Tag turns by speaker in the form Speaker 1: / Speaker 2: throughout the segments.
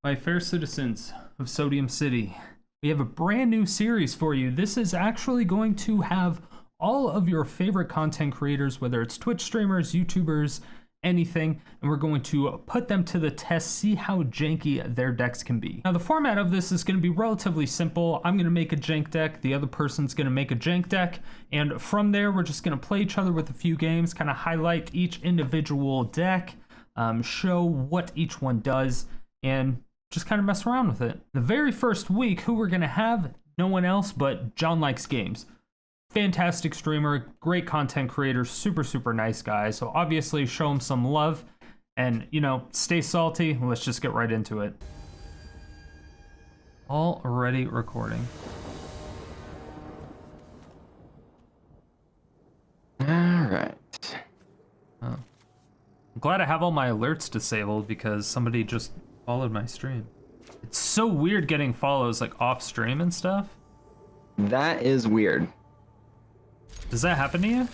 Speaker 1: My fair citizens of Sodium City, we have a brand new series for you. This is actually going to have all of your favorite content creators, whether it's Twitch streamers, YouTubers, anything, and we're going to put them to the test, see how janky their decks can be. Now, the format of this is going to be relatively simple. I'm going to make a jank deck, the other person's going to make a jank deck, and from there, we're just going to play each other with a few games, kind of highlight each individual deck, show what each one does, and just kind of mess around with it. The very first week, who we're going to have, no one else but JohnLikesGames. Fantastic streamer, great content creator, super nice guy. So obviously show him some love and, you know, stay salty. Let's just get right into it. Already recording.
Speaker 2: All right.
Speaker 1: Oh. I'm glad I have all my alerts disabled because somebody just followed my stream. It's so weird getting follows like off stream and stuff.
Speaker 2: That is weird.
Speaker 1: Does that happen to you?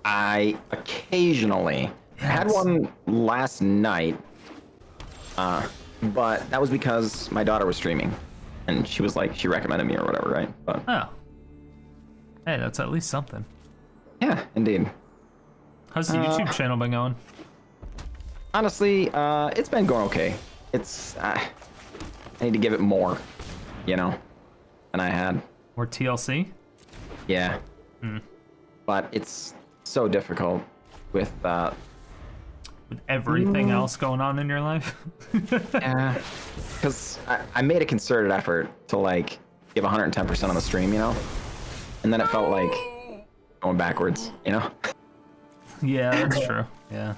Speaker 2: I occasionally had one last night, but that was because my daughter was streaming, and she was like, she recommended me or whatever, right? But
Speaker 1: oh, hey, that's at least something.
Speaker 2: Yeah, indeed.
Speaker 1: How's the YouTube channel been going?
Speaker 2: Honestly, it's been going okay. It's I need to give it more, you know, than I had.
Speaker 1: More TLC?
Speaker 2: Yeah.
Speaker 1: Hmm.
Speaker 2: But it's so difficult with
Speaker 1: everything else going on in your life.
Speaker 2: yeah, because I made a concerted effort to like give 110% on the stream, you know, and then it felt like going backwards, you know.
Speaker 1: Yeah, that's true. Yeah.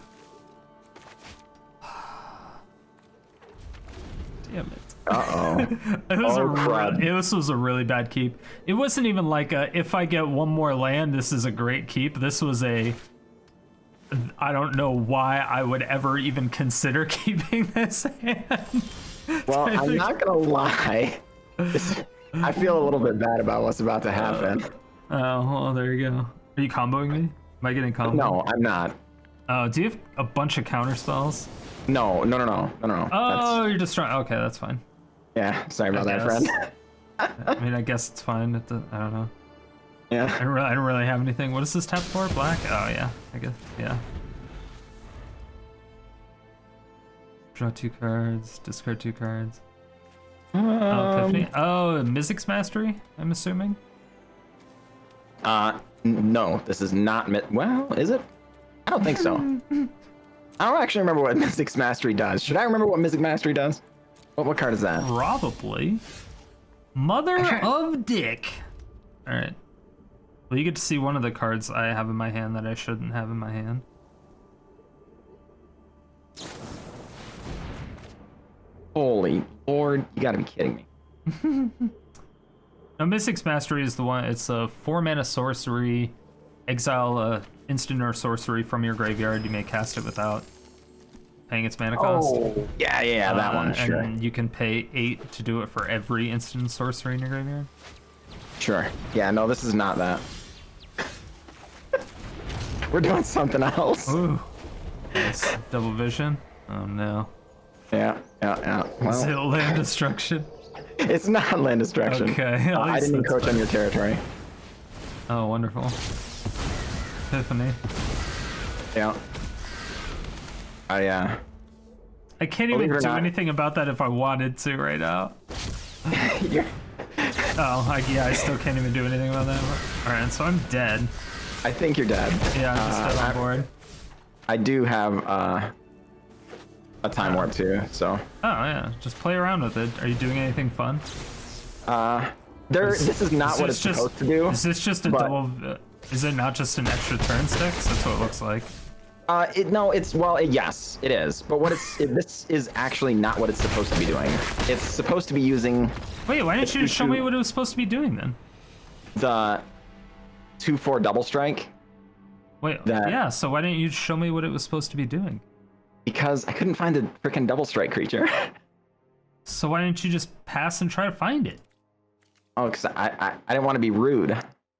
Speaker 1: Damn it. This was a really bad keep. It wasn't even like if I get one more land, this is a great keep. This was I don't know why I would ever even consider keeping this hand.
Speaker 2: Well, I'm not gonna lie. I feel a little bit bad about what's about to happen.
Speaker 1: Oh, well, there you go. Are you comboing me? Am I getting comboed?
Speaker 2: No, I'm not.
Speaker 1: Oh, do you have a bunch of counter spells?
Speaker 2: No.
Speaker 1: Oh, you're just trying. Okay, that's fine.
Speaker 2: Yeah, sorry about that, friend.
Speaker 1: I mean, I guess it's fine. I don't know.
Speaker 2: Yeah.
Speaker 1: I don't really have anything. What is this tap for? Black? Oh, yeah. I guess. Yeah. Draw 2 cards. Discard 2 cards. Oh, Epiphany. Oh, Mizzix Mastery, I'm assuming?
Speaker 2: No, this is not... Well, is it? I don't think so. I don't actually remember what Mizzix Mastery does. Should I remember what Mizzix Mastery does? What card is that?
Speaker 1: Probably. Mother of Dick. All right. Well, you get to see one of the cards I have in my hand that I shouldn't have in my hand.
Speaker 2: Holy Lord, you gotta be kidding me.
Speaker 1: Now, Mizzix Mastery is the one. It's a 4-mana sorcery. Exile a instant or sorcery from your graveyard. You may cast it without paying its mana cost.
Speaker 2: Oh, yeah, that one, sure.
Speaker 1: And you can pay 8 to do it for every instant sorcery in your graveyard.
Speaker 2: Sure. Yeah, no, this is not that. We're doing something else.
Speaker 1: Ooh. Nice. Double vision. Oh, no.
Speaker 2: Yeah. Well,
Speaker 1: is it land destruction?
Speaker 2: It's not land destruction.
Speaker 1: Okay.
Speaker 2: I didn't encroach on your territory.
Speaker 1: Oh, wonderful. Epiphany.
Speaker 2: Yeah.
Speaker 1: I can't even do anything about that if I wanted to right now. I still can't even do anything about that. Alright, so I'm dead.
Speaker 2: I think you're dead.
Speaker 1: Yeah, I'm just dead on board.
Speaker 2: I do have a time warp too, so.
Speaker 1: Oh yeah, just play around with it. Are you doing anything fun?
Speaker 2: This is not what it's supposed to do.
Speaker 1: Is this just a double? Is it not just an extra turn sticks? That's what it looks like.
Speaker 2: Yes, it is. But this is actually not what it's supposed to be doing. It's supposed to be using.
Speaker 1: Wait, why didn't you just show me what it was supposed to be doing then?
Speaker 2: The 2/4 double strike.
Speaker 1: Wait, yeah. So why didn't you show me what it was supposed to be doing?
Speaker 2: Because I couldn't find the freaking double strike creature.
Speaker 1: So why didn't you just pass and try to find it?
Speaker 2: Oh, because I didn't want to be rude.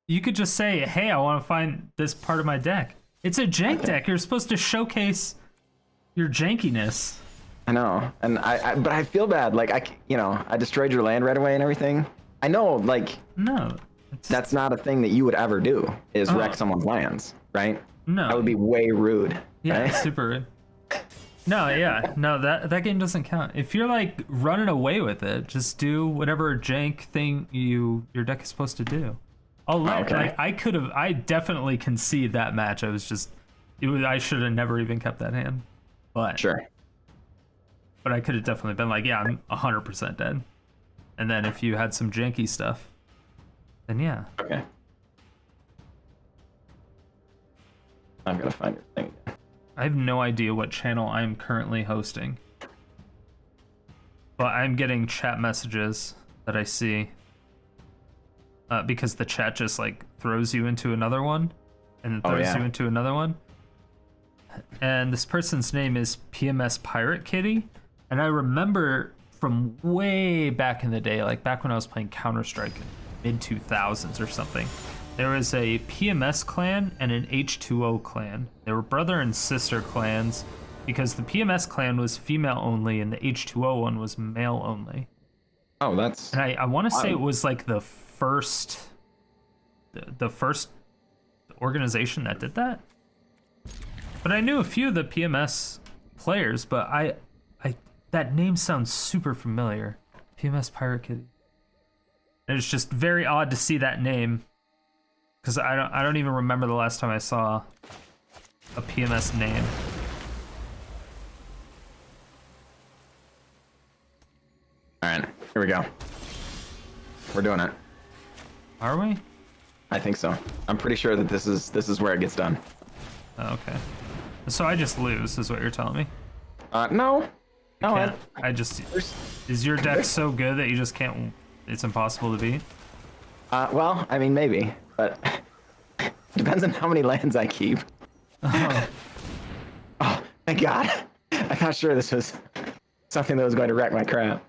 Speaker 1: You could just say, hey, I want to find this part of my deck. It's a jank deck. You're supposed to showcase Your jankiness.
Speaker 2: I know, and but I feel bad. Like I destroyed your land right away and everything. I know, like
Speaker 1: No.
Speaker 2: that's not a thing that you would ever do. Is wreck someone's lands, right?
Speaker 1: No.
Speaker 2: That would be way rude.
Speaker 1: Yeah,
Speaker 2: right?
Speaker 1: super rude. No, yeah, no, that game doesn't count. If you're like running away with it, just do whatever jank thing your deck is supposed to do.
Speaker 2: Okay.
Speaker 1: Like I definitely concede that match. I should have never even kept that hand. But
Speaker 2: Sure.
Speaker 1: But I could have definitely been like, yeah, I'm 100% dead. And then if you had some janky stuff, then yeah.
Speaker 2: Okay. I'm gonna find your thing.
Speaker 1: I have no idea what channel I'm currently hosting. But I'm getting chat messages that I see. Because the chat just like throws you into another one. And then throws you into another one. And this person's name is PMS Pirate Kitty. And I remember from way back in the day, like back when I was playing Counter-Strike in mid-2000s or something, there was a PMS clan and an H2O clan. They were brother and sister clans because the PMS clan was female only and the H2O one was male only.
Speaker 2: Oh, that's...
Speaker 1: And I want to say it was like the first organization that did that. But I knew a few of the PMS players, but that name sounds super familiar. PMS Pirate Kitty. And it's just very odd to see that name. Because I don't even remember the last time I saw a PMS name.
Speaker 2: Alright, here we go. We're doing it.
Speaker 1: Are we?
Speaker 2: I think so. I'm pretty sure that this is where it gets done.
Speaker 1: Oh, okay. So I just lose, is what you're telling me?
Speaker 2: No. No,
Speaker 1: is your deck so good that you just can't, it's impossible to beat?
Speaker 2: Well, I mean, maybe, but depends on how many lands I keep.
Speaker 1: Oh.
Speaker 2: Oh, thank God. I thought sure this was something that was going to wreck my crap.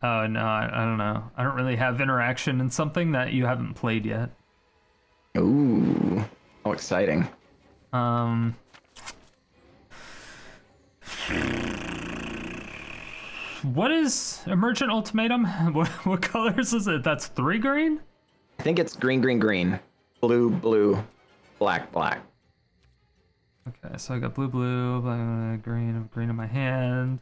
Speaker 1: Oh, no, I don't know. I don't really have interaction in something that you haven't played yet.
Speaker 2: Ooh, how exciting.
Speaker 1: What is Emergent Ultimatum? What colors is it? That's 3 green?
Speaker 2: I think it's green, green, green, blue, blue, black, black.
Speaker 1: Okay, so I got blue, blue, black, green in my hand.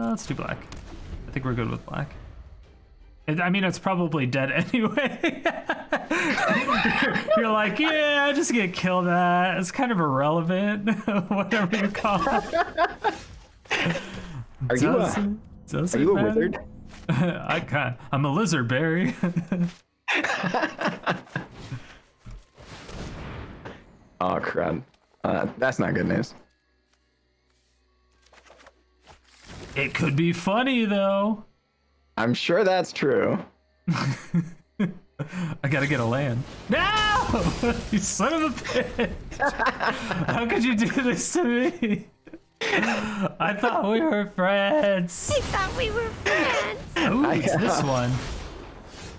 Speaker 1: Let's do black. I think we're good with black. I mean, it's probably dead anyway. You're like, yeah, I just get killed at. It's kind of irrelevant, whatever you call it.
Speaker 2: Are you a wizard?
Speaker 1: I'm a lizard, Barry.
Speaker 2: Oh, crud. That's not good news.
Speaker 1: It could be funny, though.
Speaker 2: I'm sure that's true.
Speaker 1: I gotta get a land. No! You son of a bitch! How could you do this to me? I thought we were friends.
Speaker 3: I thought we were friends.
Speaker 1: Ooh, it's this one.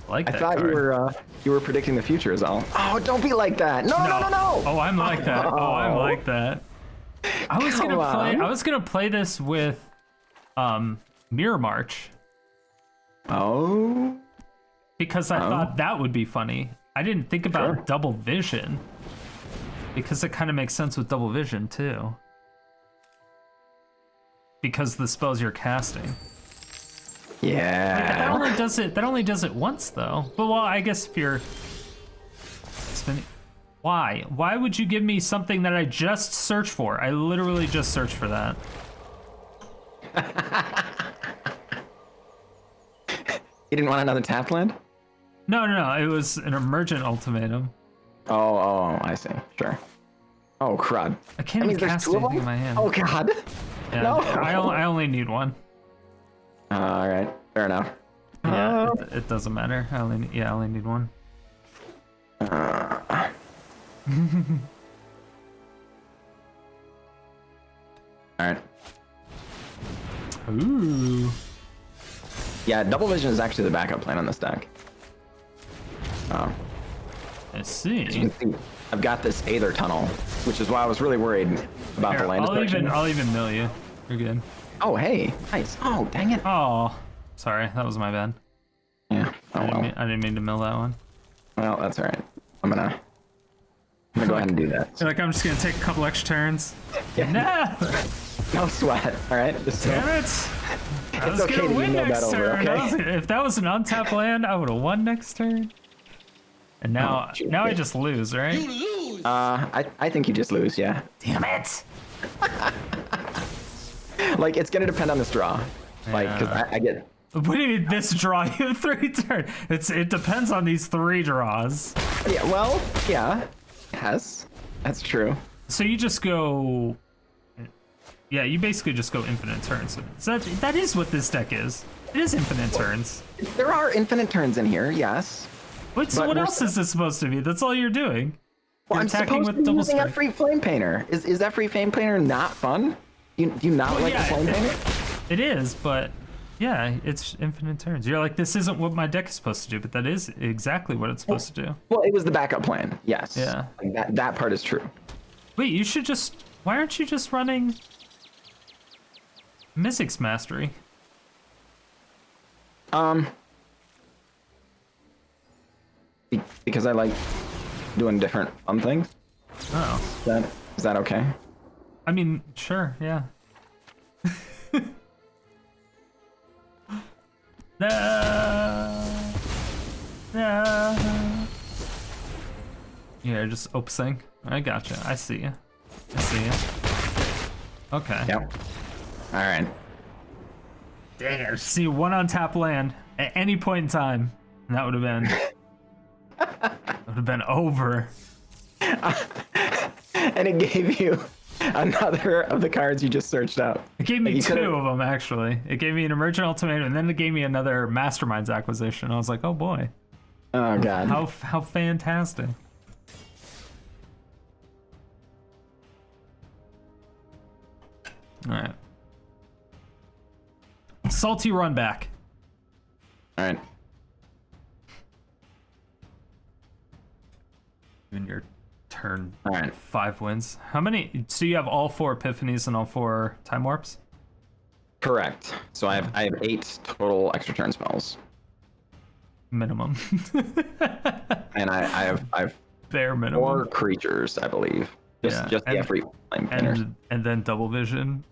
Speaker 1: I
Speaker 2: thought you were predicting the future is all. Oh, don't be like that. No.
Speaker 1: Oh, I'm like that. Oh, I'm like that. I was gonna play this with Mirror March.
Speaker 2: Oh.
Speaker 1: Because I thought that would be funny. I didn't think about
Speaker 2: Sure.
Speaker 1: double vision. Because it kind of makes sense with double vision too. Because the spells you're casting.
Speaker 2: Yeah.
Speaker 1: That only does it once though. But well, I guess if you're spending, why would you give me something that I just searched for? I literally just searched for that.
Speaker 2: You didn't want another tapped land?
Speaker 1: No, it was an Emergent Ultimatum.
Speaker 2: Oh, I see. Sure. Oh, crud.
Speaker 1: I can't even cast anything in my hand.
Speaker 2: Oh, God.
Speaker 1: Yeah,
Speaker 2: No.
Speaker 1: I only need one.
Speaker 2: All right. Fair enough.
Speaker 1: Yeah, it doesn't matter. I only need one.
Speaker 2: All right.
Speaker 1: Ooh.
Speaker 2: Yeah, double vision is actually the backup plan on this deck. Oh.
Speaker 1: I
Speaker 2: As
Speaker 1: see.
Speaker 2: you can see, I've got this Aether Tunnel, which is why I was really worried about
Speaker 1: Here,
Speaker 2: the land destruction.
Speaker 1: I'll even mill you. You're good.
Speaker 2: Oh, hey, nice. Oh, dang it.
Speaker 1: Oh, sorry, that was my bad.
Speaker 2: Yeah. Oh, well.
Speaker 1: I didn't mean to mill that one.
Speaker 2: Well, that's all right. I'm gonna go ahead and do that.
Speaker 1: You're like, I'm just gonna take a couple extra turns.
Speaker 2: Yeah.
Speaker 1: No!
Speaker 2: No sweat. All right. Just
Speaker 1: Damn it! I was
Speaker 2: okay
Speaker 1: gonna
Speaker 2: to
Speaker 1: win
Speaker 2: email
Speaker 1: next
Speaker 2: that over,
Speaker 1: turn.
Speaker 2: okay?
Speaker 1: If that was an untapped land, I would have won next turn. And now,
Speaker 2: Oh,
Speaker 1: I just lose, right?
Speaker 2: I think you just lose. Yeah.
Speaker 1: Damn it!
Speaker 2: Like it's gonna depend on this draw. Like, cause I get.
Speaker 1: What do you mean this draw? You have 3 turns. It depends on these 3 draws.
Speaker 2: Yeah. Well. Yeah. Yes. That's true.
Speaker 1: So you just go. Yeah, you basically just go infinite turns. So that is what this deck is. It is infinite turns.
Speaker 2: There are infinite turns in here. Yes.
Speaker 1: Wait, so
Speaker 2: But
Speaker 1: what
Speaker 2: we're
Speaker 1: else is this supposed to be? That's all you're doing.
Speaker 2: Well,
Speaker 1: You're
Speaker 2: I'm
Speaker 1: attacking
Speaker 2: supposed
Speaker 1: with
Speaker 2: to be
Speaker 1: double
Speaker 2: using
Speaker 1: strike.
Speaker 2: that free flame painter. Is that free flame painter not fun? Do you not
Speaker 1: Well,
Speaker 2: like
Speaker 1: yeah,
Speaker 2: the flame painter?
Speaker 1: It is, but yeah, it's infinite turns. You're like, this isn't what my deck is supposed to do, but that is exactly what it's supposed to do.
Speaker 2: Well, it was the backup plan. Yes.
Speaker 1: Yeah.
Speaker 2: Like that part is true.
Speaker 1: Wait, you should just. Why aren't you just running Mythic's Mastery?
Speaker 2: Because I like doing different fun things.
Speaker 1: Oh.
Speaker 2: Is that okay?
Speaker 1: I mean, sure, yeah. Yeah, just opsing. I gotcha. I see you. I see you. Okay.
Speaker 2: Yep. All right.
Speaker 1: Dang it. See one untap land at any point in time, and that would have been. Would have been over.
Speaker 2: And it gave you another of the cards you just searched out.
Speaker 1: It gave me
Speaker 2: You
Speaker 1: 2
Speaker 2: could've-
Speaker 1: of them, actually. It gave me an Emergent Ultimatum, and then it gave me another Masterminds acquisition. I was like, oh boy.
Speaker 2: Oh god.
Speaker 1: How fantastic. Alright. Salty run back.
Speaker 2: All right.
Speaker 1: In your turn.
Speaker 2: All right.
Speaker 1: 5 wins. How many? So you have all 4 Epiphanies and all 4 Time Warps?
Speaker 2: Correct. So I have 8 total extra turn spells,
Speaker 1: Minimum.
Speaker 2: and I have
Speaker 1: Bare minimum.
Speaker 2: 4 creatures, I believe. Just
Speaker 1: Yeah,
Speaker 2: the free flame painters,
Speaker 1: and then double vision.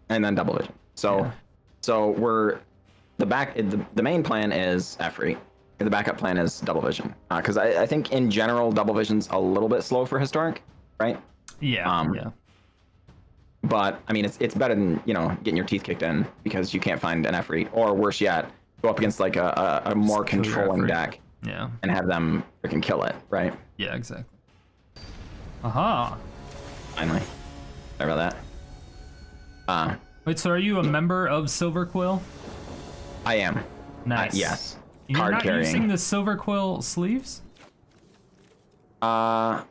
Speaker 2: and then double vision. So
Speaker 1: Yeah.
Speaker 2: so we're the main plan is Efreet. The backup plan is double vision, because I think in general double vision's a little bit slow for historic, right?
Speaker 1: Yeah.
Speaker 2: Yeah. But I mean, it's better than getting your teeth kicked in because you can't find an Efreet, or worse yet, go up against like a more
Speaker 1: Just kill your
Speaker 2: controlling
Speaker 1: Efreet.
Speaker 2: deck
Speaker 1: Yeah.
Speaker 2: and have them freaking kill it, right?
Speaker 1: Yeah, exactly. Aha.
Speaker 2: Finally, sorry about that.
Speaker 1: Wait, so are you a member of Silver Quill?
Speaker 2: I am.
Speaker 1: Nice.
Speaker 2: Yes.
Speaker 1: You're
Speaker 2: Card
Speaker 1: not
Speaker 2: carrying.
Speaker 1: using the Silver Quill sleeves?
Speaker 2: That's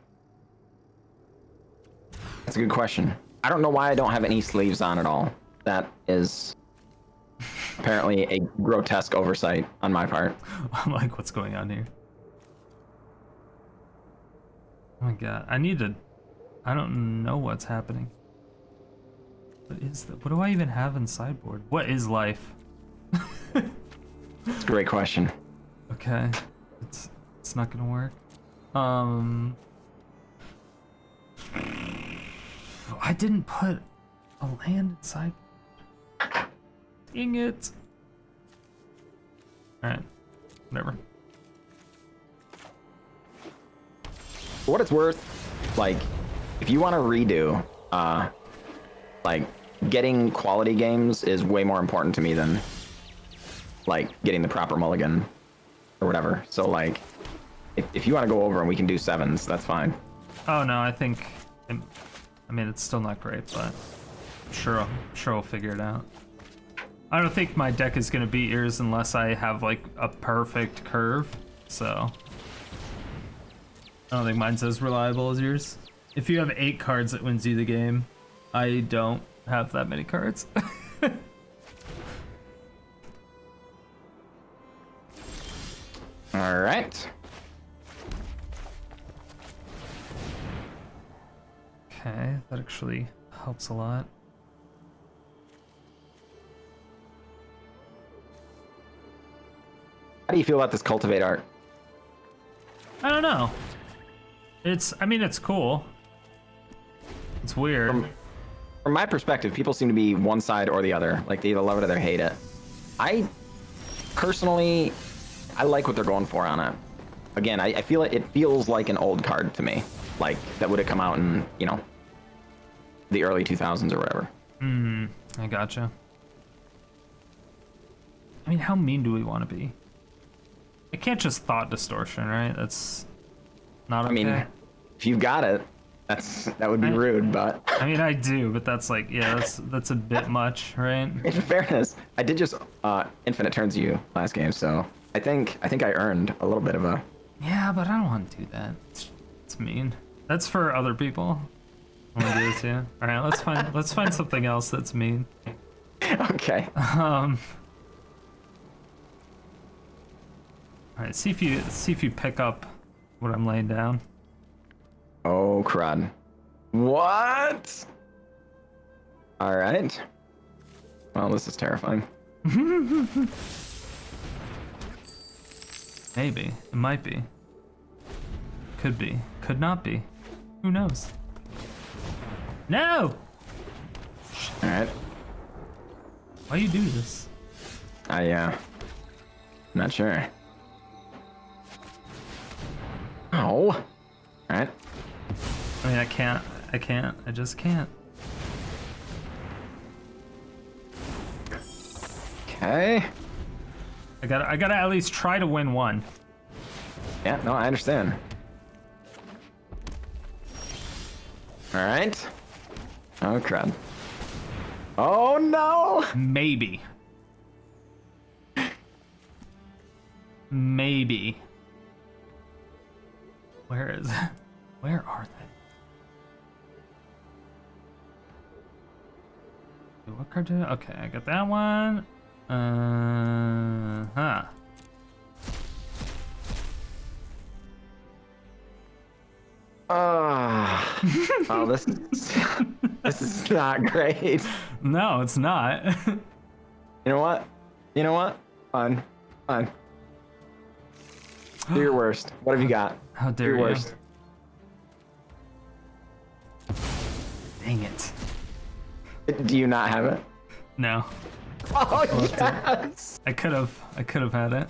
Speaker 2: a good question. I don't know why I don't have any sleeves on at all. That is apparently a grotesque oversight on my part.
Speaker 1: I'm like, what's going on here? Oh my god, I don't know what's happening. What is that? What do I even have in sideboard? What is life?
Speaker 2: It's a great question.
Speaker 1: Okay, it's not gonna work. I didn't put a land inside. Dang it. Alright, whatever.
Speaker 2: For what it's worth, like, if you want to redo, like, getting quality games is way more important to me than, like, getting the proper mulligan or whatever. So, like, if you want to go over and we can do 7s, that's fine.
Speaker 1: Oh no, I think, I mean, it's still not great, but I'm sure I'll figure it out. I don't think my deck is gonna beat yours unless I have like a perfect curve, so I don't think mine's as reliable as yours. If you have 8 cards, it wins you the game. I don't have that many cards.
Speaker 2: All right.
Speaker 1: Okay, that actually helps a lot.
Speaker 2: How do you feel about this cultivate art?
Speaker 1: I don't know. I mean, it's cool. It's weird.
Speaker 2: From my perspective, people seem to be one side or the other. Like, they either love it or they hate it. I personally, I like what they're going for on it. Again, I feel it feels like an old card to me. Like, that would have come out in, you know, the early 2000s or whatever.
Speaker 1: I gotcha. I mean, how mean do we want to be? It can't just thought distortion, right? That's not okay.
Speaker 2: I mean, if you've got it, that would be rude, but...
Speaker 1: I mean, I do, but that's like, yeah, that's a bit much, right?
Speaker 2: In fairness, I did just infinite turns you last game, so I think I earned a little bit of a...
Speaker 1: Yeah, but I don't want to do that. It's mean. That's for other people. I want to do it too. All right, let's find something else that's mean.
Speaker 2: Okay.
Speaker 1: All right, see if you pick up what I'm laying down.
Speaker 2: Oh crud! What? All right. Well, this is terrifying.
Speaker 1: Maybe it might be. Could be. Could not be. Who knows? No!
Speaker 2: All right.
Speaker 1: Why you do this?
Speaker 2: Not sure. Oh. All right.
Speaker 1: I mean, I can't. I just can't.
Speaker 2: Okay.
Speaker 1: I gotta at least try to win one.
Speaker 2: Yeah, no, I understand. All right. Oh crud. Oh no!
Speaker 1: Maybe. Maybe. Where are they? What card do I? Okay, I got that one. Huh.
Speaker 2: Oh, this is not great.
Speaker 1: No, it's not.
Speaker 2: You know what? Fine. Do your worst. What have you got?
Speaker 1: How dare
Speaker 2: Do your
Speaker 1: you?
Speaker 2: worst.
Speaker 1: Dang it.
Speaker 2: Do you not have it?
Speaker 1: No.
Speaker 2: Oh yes.
Speaker 1: I could have had it.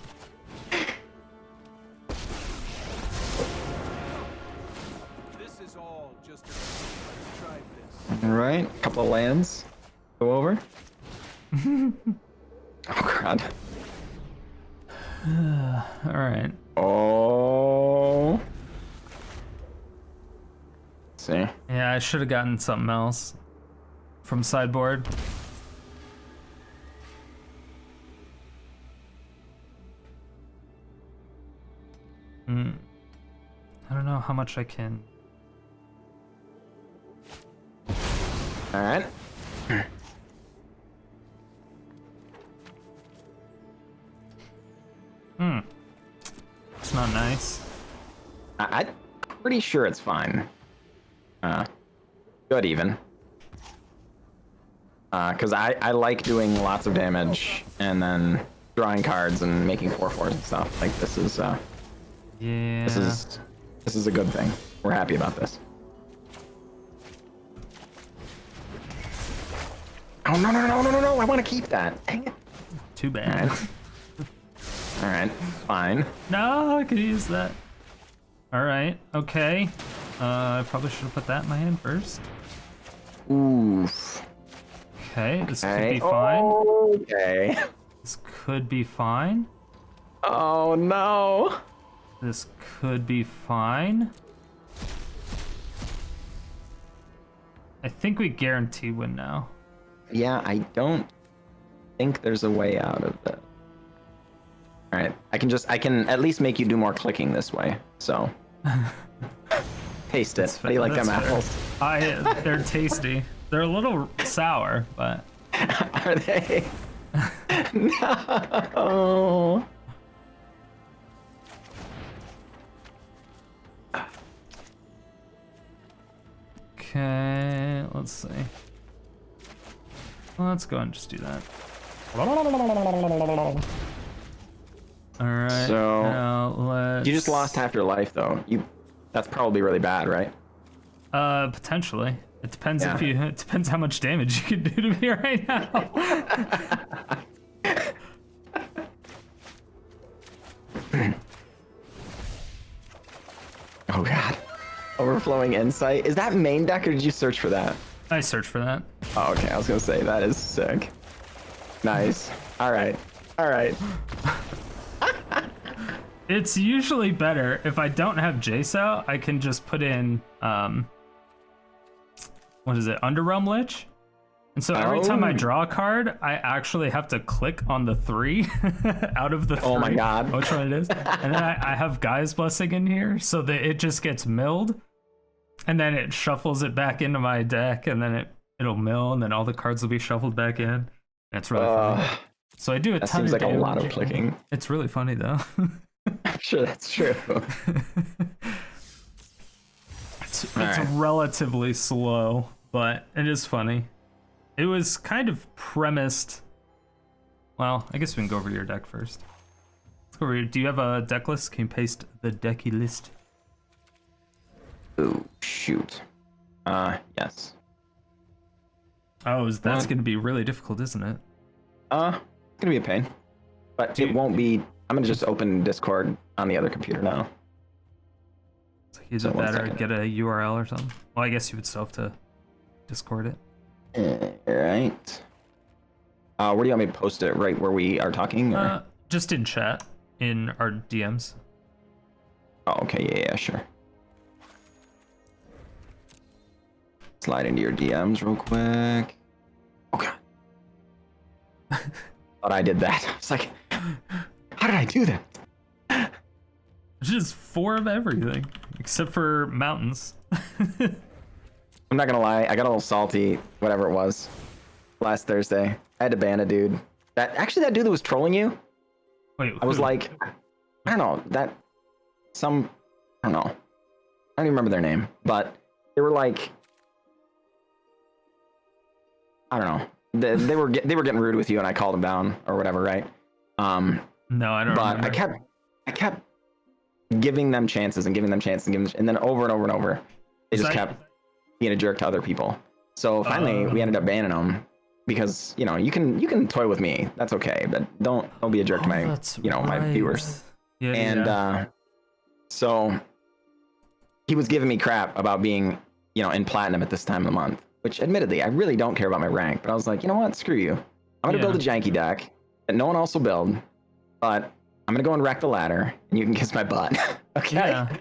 Speaker 4: This is all just a try this.
Speaker 2: All right, a couple of lands. Go over. Oh god.
Speaker 1: All right.
Speaker 2: Oh. Let's see.
Speaker 1: Yeah, I should have gotten something else from sideboard. I don't know how much I can.
Speaker 2: All right.
Speaker 1: It's not nice.
Speaker 2: I'm pretty sure it's fine. Good even. Because I like doing lots of damage and then drawing cards and making 4/4s and stuff. Like this is
Speaker 1: Yeah.
Speaker 2: this is a good thing. We're happy about this. Oh no! I want to keep that. Dang it.
Speaker 1: Too
Speaker 2: All
Speaker 1: bad.
Speaker 2: right. All right. Fine.
Speaker 1: No, I could use that. All right. Okay. I probably should have put that in my hand first.
Speaker 2: Oof.
Speaker 1: Okay, this could be fine.
Speaker 2: Okay.
Speaker 1: This could be fine.
Speaker 2: Oh no.
Speaker 1: This could be fine. I think we guarantee win now.
Speaker 2: Yeah, I don't think there's a way out of it. All right, I can at least make you do more clicking this way. So, taste it. How do you like them
Speaker 1: That's fair.
Speaker 2: apples?
Speaker 1: They're tasty. They're a little sour, but
Speaker 2: Are they? No.
Speaker 1: Okay, let's see. Well, let's go ahead and just do that. All right.
Speaker 2: So
Speaker 1: now
Speaker 2: you just lost half your life, though. That's probably really bad, right?
Speaker 1: Potentially. It depends
Speaker 2: Yeah.
Speaker 1: it depends how much damage you can do to me right now.
Speaker 2: Oh god. Overflowing insight. Is that main deck, or did you search for that?
Speaker 1: I searched for that.
Speaker 2: Oh, okay. I was gonna say that is sick. Nice. All right. All right.
Speaker 1: It's usually better if I don't have Jace out, I can just put in what is it, Underrealm Lich? And so every time I draw a card, I actually have to click on the 3 out of the 3.
Speaker 2: Oh my god.
Speaker 1: Which one it is. And then I have Guy's Blessing in here so that it just gets milled. And then it shuffles it back into my deck, and then it'll mill, and then all the cards will be shuffled back in. And it's really funny. So I do a
Speaker 2: That
Speaker 1: ton
Speaker 2: seems
Speaker 1: of
Speaker 2: like a lot of
Speaker 1: damage.
Speaker 2: clicking.
Speaker 1: It's really funny though.
Speaker 2: I'm sure that's true.
Speaker 1: It's
Speaker 2: Alright.
Speaker 1: relatively slow, but it is funny. It was kind of premised. Well, I guess we can go over to your deck first. Let's go over here. Do you have a deck list? Can you paste the decky list?
Speaker 2: Ooh, shoot. Yes.
Speaker 1: Oh, that's going to be really difficult, isn't it?
Speaker 2: It's gonna be a pain, but it won't be. I'm gonna just open Discord on the other computer now.
Speaker 1: It's like either
Speaker 2: So one
Speaker 1: that or
Speaker 2: second.
Speaker 1: get a URL or something. Well, I guess you would still have to Discord it.
Speaker 2: Right. Where do you want me to post it? Right where we are talking? Or?
Speaker 1: Just in chat, in our DMs.
Speaker 2: Oh, okay. Yeah, sure. Slide into your DMs real quick. Oh god. Thought I did that. I was like, how did I do that?
Speaker 1: It's just 4 of everything, except for mountains.
Speaker 2: I'm not gonna lie, I got a little salty, whatever it was, last Thursday. I had to ban a dude. That dude that was trolling you,
Speaker 1: Wait,
Speaker 2: I was
Speaker 1: who?
Speaker 2: like, I don't know, I don't know. I don't even remember their name, but they were like, I don't know. They were getting rude with you, and I called them down or whatever, right?
Speaker 1: No, I don't
Speaker 2: But
Speaker 1: remember.
Speaker 2: I kept giving them chances and giving them chances and then over and over and over, they just kept being a jerk to other people. So finally, we ended up banning them because you can toy with me, that's okay, but don't be a jerk to my
Speaker 1: That's
Speaker 2: my
Speaker 1: right.
Speaker 2: viewers.
Speaker 1: Yeah,
Speaker 2: And
Speaker 1: yeah.
Speaker 2: so he was giving me crap about being in platinum at this time of the month, which admittedly I really don't care about my rank, but I was like, you know what, screw you. I'm gonna build a janky deck that no one else will build, but I'm gonna go and wreck the ladder, and you can kiss my butt. Okay.
Speaker 1: Yeah.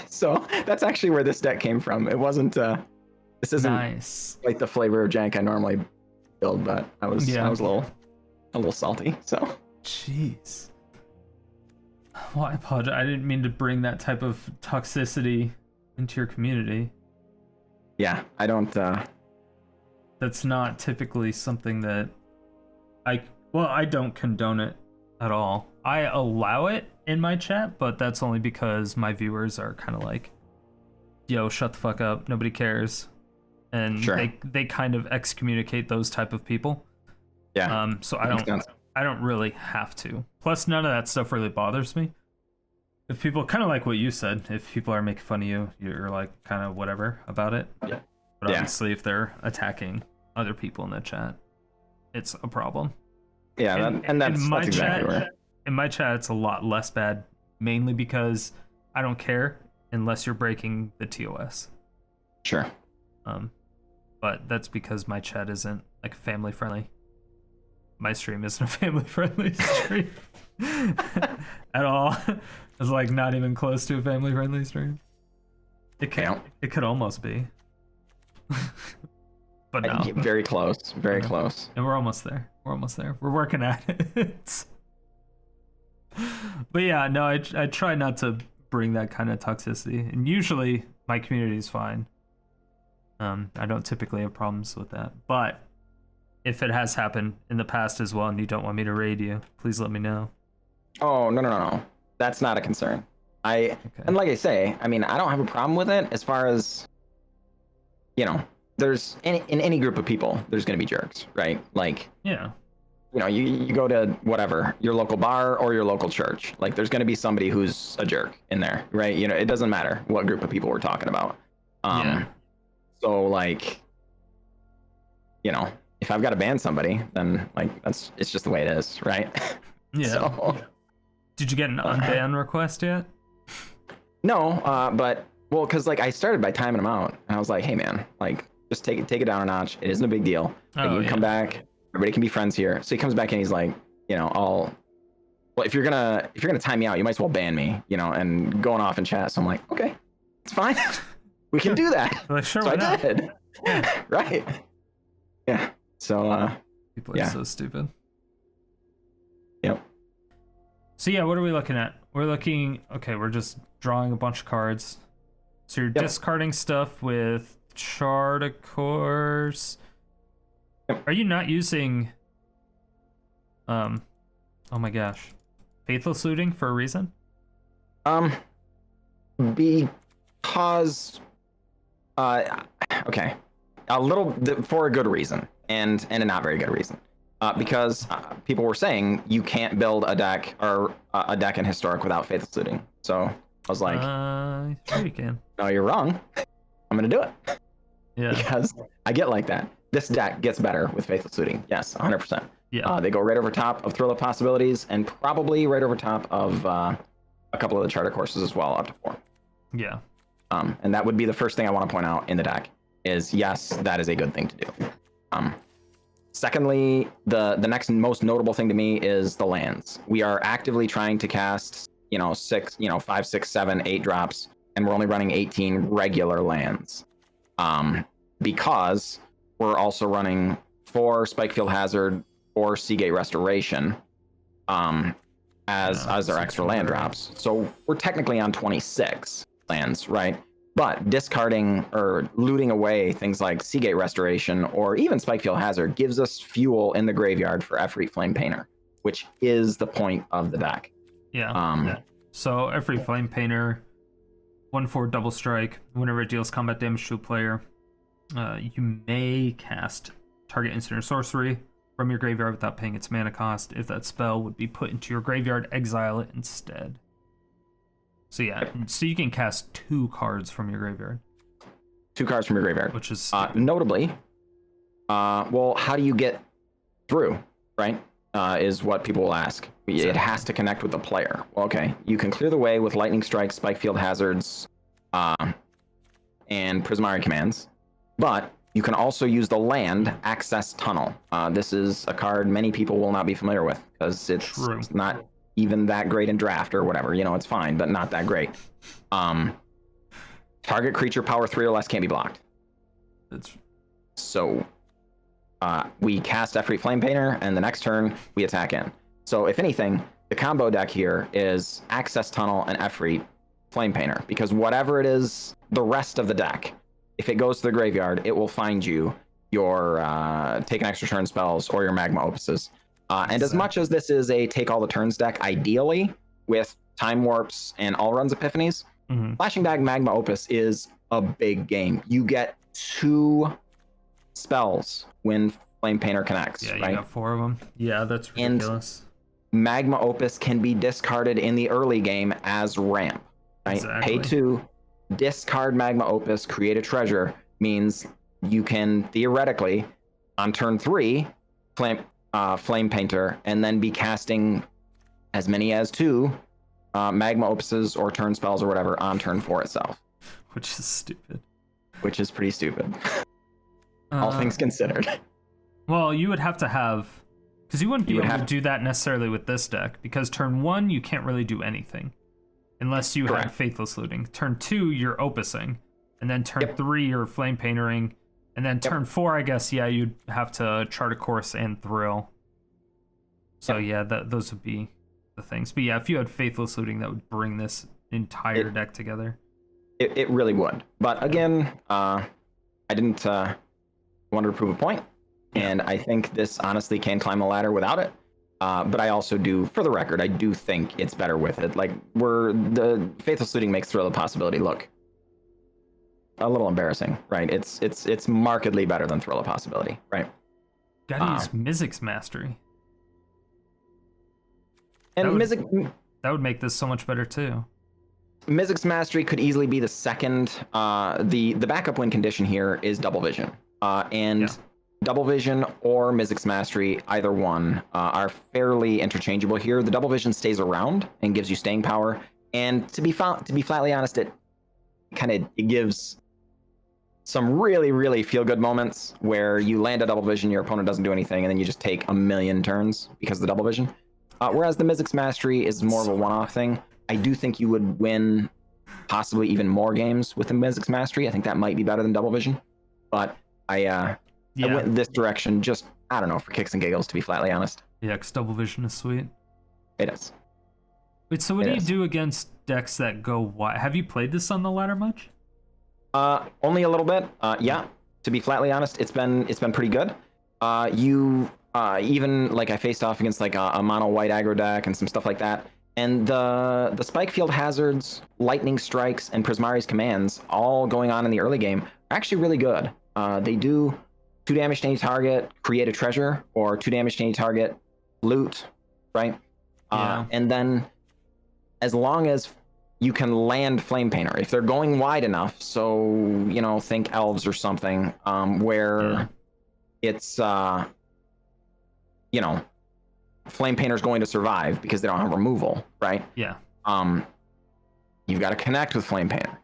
Speaker 2: So that's actually where this deck came from. It wasn't. This isn't
Speaker 1: Nice.
Speaker 2: like the flavor of jank I normally build, but I was
Speaker 1: Yeah.
Speaker 2: a little salty. So
Speaker 1: Jeez. Well, I apologize. I didn't mean to bring that type of toxicity into your community.
Speaker 2: yeah, I don't.
Speaker 1: That's not typically something that I don't condone it at all. I allow it in my chat, but that's only because my viewers are kind of like, yo, shut the fuck up, nobody cares. And
Speaker 2: Sure.
Speaker 1: they kind of excommunicate those type of people.
Speaker 2: Yeah.
Speaker 1: So
Speaker 2: Makes sense.
Speaker 1: I don't really have to. Plus, none of that stuff really bothers me. If people, kind of like what you said, if people are making fun of you, you're like kind of whatever about it.
Speaker 2: Yeah.
Speaker 1: But
Speaker 2: Yeah.
Speaker 1: obviously, if they're attacking other people in the chat, it's a problem.
Speaker 2: Yeah, that's exactly where.
Speaker 1: In my chat, it's a lot less bad, mainly because I don't care unless you're breaking the TOS.
Speaker 2: Sure.
Speaker 1: But that's because my chat isn't like family friendly. My stream isn't a family friendly stream at all. It's like not even close to a family friendly stream. It could almost be. But no.
Speaker 2: Very close. Very close.
Speaker 1: And we're almost there. We're working at it. But yeah, no, I try not to bring that kind of toxicity. And usually my community is fine. I don't typically have problems with that. But if it has happened in the past as well and you don't want me to raid you, please let me know.
Speaker 2: Oh, no. That's not a concern. And like I say, I mean, I don't have a problem with it as far as you know, there's in any group of people, there's going to be jerks, right? Like,
Speaker 1: Yeah.
Speaker 2: you know, you go to whatever, your local bar or your local church. Like, there's going to be somebody who's a jerk in there, right? You know, it doesn't matter what group of people we're talking about.
Speaker 1: Yeah.
Speaker 2: So, like, you know, if I've got to ban somebody, then, like, it's just the way it is, right?
Speaker 1: Yeah.
Speaker 2: So,
Speaker 1: Did you get an unban request yet?
Speaker 2: no, but, well, because, like, I started by timing them out. And I was like, hey, man, like, just take it down a notch. It isn't a big deal. Like, you can come back. Everybody can be friends here. So he comes back and he's like, you know, well, if you're gonna time me out, you might as well ban me, you know, and going off in chat. So I'm like, okay, it's fine. We can do that.
Speaker 1: Like, sure,
Speaker 2: so
Speaker 1: why
Speaker 2: I
Speaker 1: not?
Speaker 2: did. Right. Yeah. So
Speaker 1: People are so stupid.
Speaker 2: Yep.
Speaker 1: So yeah, what are we looking at? We're looking, okay, we're just drawing a bunch of cards. So you're discarding stuff with Chart, of course. Are you not using oh my gosh, Faithless Looting for a reason?
Speaker 2: Because okay, for a good reason and a not very good reason. Because people were saying you can't build a deck or a deck in Historic without Faithless Looting. So I was like,
Speaker 1: sure you can.
Speaker 2: no, you're wrong. I'm gonna do it.
Speaker 1: Yeah.
Speaker 2: Because I get like that. This deck gets better with Faithless Looting. Yes, 100%.
Speaker 1: Yeah.
Speaker 2: They go right over top of Thrill of Possibilities and probably right over top of a couple of the charter courses as well, up to 4.
Speaker 1: Yeah.
Speaker 2: And that would be the first thing I want to point out in the deck is, yes, that is a good thing to do. Secondly, the next most notable thing to me is the lands. We are actively trying to cast, 5, 6, 7, 8 drops, and we're only running 18 regular lands. Because we're also running 4 Spikefield Hazard or Seagate Restoration as our extra land drops. So we're technically on 26 lands, right? But discarding or looting away things like Seagate Restoration or even Spikefield Hazard gives us fuel in the graveyard for Efreet Flame Painter, which is the point of the deck.
Speaker 1: Yeah. So every Flame Painter, 1/4 double strike. Whenever it deals combat damage to a player, you may cast target instant or sorcery from your graveyard without paying its mana cost. If that spell would be put into your graveyard, exile it instead. So yeah, so you can cast 2 cards from your graveyard.
Speaker 2: 2 cards from your graveyard.
Speaker 1: Which is
Speaker 2: notably, well, how do you get through, right? Is what people will ask. It has to connect with the player. Well, okay, you can clear the way with Lightning Strikes, Spikefield Hazards, and Prismari commands, but you can also use the land Access Tunnel. This is a card many people will not be familiar with because it's not even that great in draft or whatever. It's fine, but not that great. Target creature power 3 or less can't be blocked. So we cast Efreet Flame Painter, and the next turn we attack in. So if anything, the combo deck here is Access Tunnel and Efreet Flame Painter, because whatever it is, the rest of the deck, if it goes to the graveyard, it will find you your take an extra turn spells or your Magma Opuses. And as much as this is a take all the turns deck, ideally with Time Warps and All Runs Epiphanies, Flashing Bag Magma Opus is a big game. You get 2 spells when Flame Painter connects.
Speaker 1: Yeah, you
Speaker 2: right?
Speaker 1: got 4 of them. Yeah, that's ridiculous.
Speaker 2: And Magma Opus can be discarded in the early game as ramp. Right?
Speaker 1: Exactly.
Speaker 2: Pay 2, discard Magma Opus, create a treasure, means you can theoretically, on turn 3, Flame Painter, and then be casting as many as 2 Magma Opuses or turn spells or whatever on turn 4 itself.
Speaker 1: Which is stupid.
Speaker 2: Which is pretty stupid. All things considered.
Speaker 1: Well, you would have to have, because you wouldn't be able to do that necessarily with this deck, because turn 1 you can't really do anything unless you have Faithless Looting. Turn 2 you're opusing, and then turn 3 you're Flame Paintering, and then turn 4 I guess you'd have to Chart a Course and Thrill. So those would be the things. But yeah, if you had Faithless Looting, that would bring this entire deck together.
Speaker 2: It really would. But again, I didn't want to prove a point, and I think this honestly can climb the ladder without it. But I also do, for the record, I do think it's better with it. Like, the Faithless Looting makes Thrill of Possibility look a little embarrassing, right? It's markedly better than Thrill of Possibility, right?
Speaker 1: Gotta use Mizzix's Mastery.
Speaker 2: And
Speaker 1: That would make this so much better too.
Speaker 2: Mizzix's Mastery could easily be the second. The backup win condition here is Double Vision, and Double Vision or Mizzix's Mastery, either one, are fairly interchangeable here. The Double Vision stays around and gives you staying power, and to be flatly honest, it gives some really feel good moments where you land a Double Vision, your opponent doesn't do anything, and then you just take a million turns because of the Double Vision. Whereas the Mizzix's Mastery is more of a one-off thing. I do think you would win possibly even more games with the Mizzix's Mastery. I think that might be better than Double Vision, but I went this direction just, I don't know, for kicks and giggles, to be flatly honest.
Speaker 1: Yeah, because Double Vision is sweet.
Speaker 2: It is.
Speaker 1: Wait, so what do you do against decks that go wide? Have you played this on the ladder much?
Speaker 2: Only a little bit. Yeah, to be flatly honest, it's been pretty good. Even like I faced off against like a mono white aggro deck and some stuff like that. And the Spike Field Hazards, Lightning Strikes, and Prismari's Commands all going on in the early game are actually really good. They do 2 damage to any target, create a treasure, or 2 damage to any target, loot, right? And then as long as you can land Flame Painter, if they're going wide enough, so, you know, think Elves or something, where it's, you know, Flame Painter's going to survive because they don't have removal, right?
Speaker 1: Yeah.
Speaker 2: You've got to connect with Flame Painter.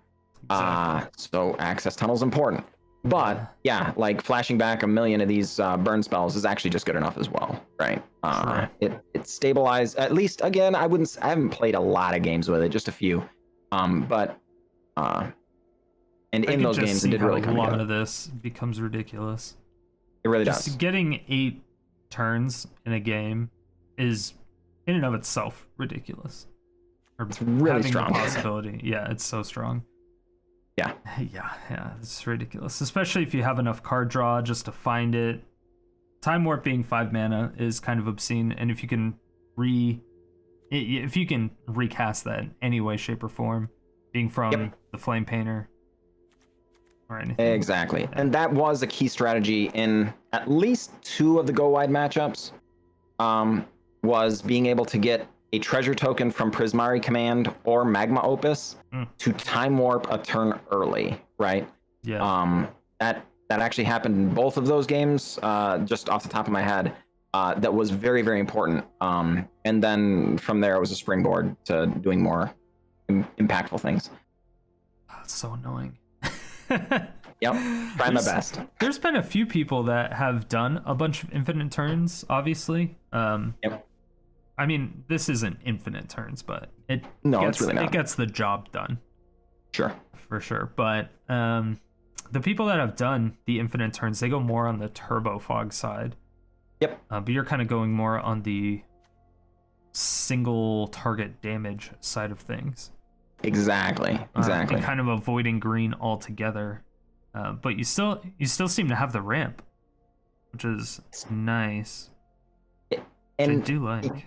Speaker 2: Exactly. So access tunnel's important. But yeah, like flashing back a million of these burn spells is actually just good enough as well, right? It stabilized, at least, again, I haven't played a lot of games with it, just a few. And in those games, it did really come together.
Speaker 1: A lot of this becomes ridiculous.
Speaker 2: It really
Speaker 1: does.
Speaker 2: Just
Speaker 1: getting 8 turns in a game is in and of itself ridiculous.
Speaker 2: It's really
Speaker 1: having
Speaker 2: strong.
Speaker 1: The possibility. Yeah, it's so strong.
Speaker 2: Yeah,
Speaker 1: it's ridiculous, especially if you have enough card draw just to find it. Time Warp being 5 mana is kind of obscene, and if you can recast that in any way, shape, or form, being from the Flame Painter or anything.
Speaker 2: Exactly, and that was a key strategy in at least 2 of the go wide matchups. Was being able to get a treasure token from Prismari Command or Magma Opus to Time Warp a turn early, right?
Speaker 1: Yeah.
Speaker 2: That actually happened in both of those games, just off the top of my head. That was very, very important. And then from there, it was a springboard to doing more impactful things.
Speaker 1: That's so annoying.
Speaker 2: Yep, trying my best.
Speaker 1: There's been a few people that have done a bunch of infinite turns, obviously.
Speaker 2: Yep.
Speaker 1: I mean, this isn't infinite turns, but it's really not. It gets the job done.
Speaker 2: Sure.
Speaker 1: For sure. But the people that have done the infinite turns, they go more on the turbo fog side.
Speaker 2: Yep.
Speaker 1: But you're kind of going more on the single target damage side of things.
Speaker 2: Exactly.
Speaker 1: And kind of avoiding green altogether. But you still seem to have the ramp, which is nice.
Speaker 2: And
Speaker 1: I do like.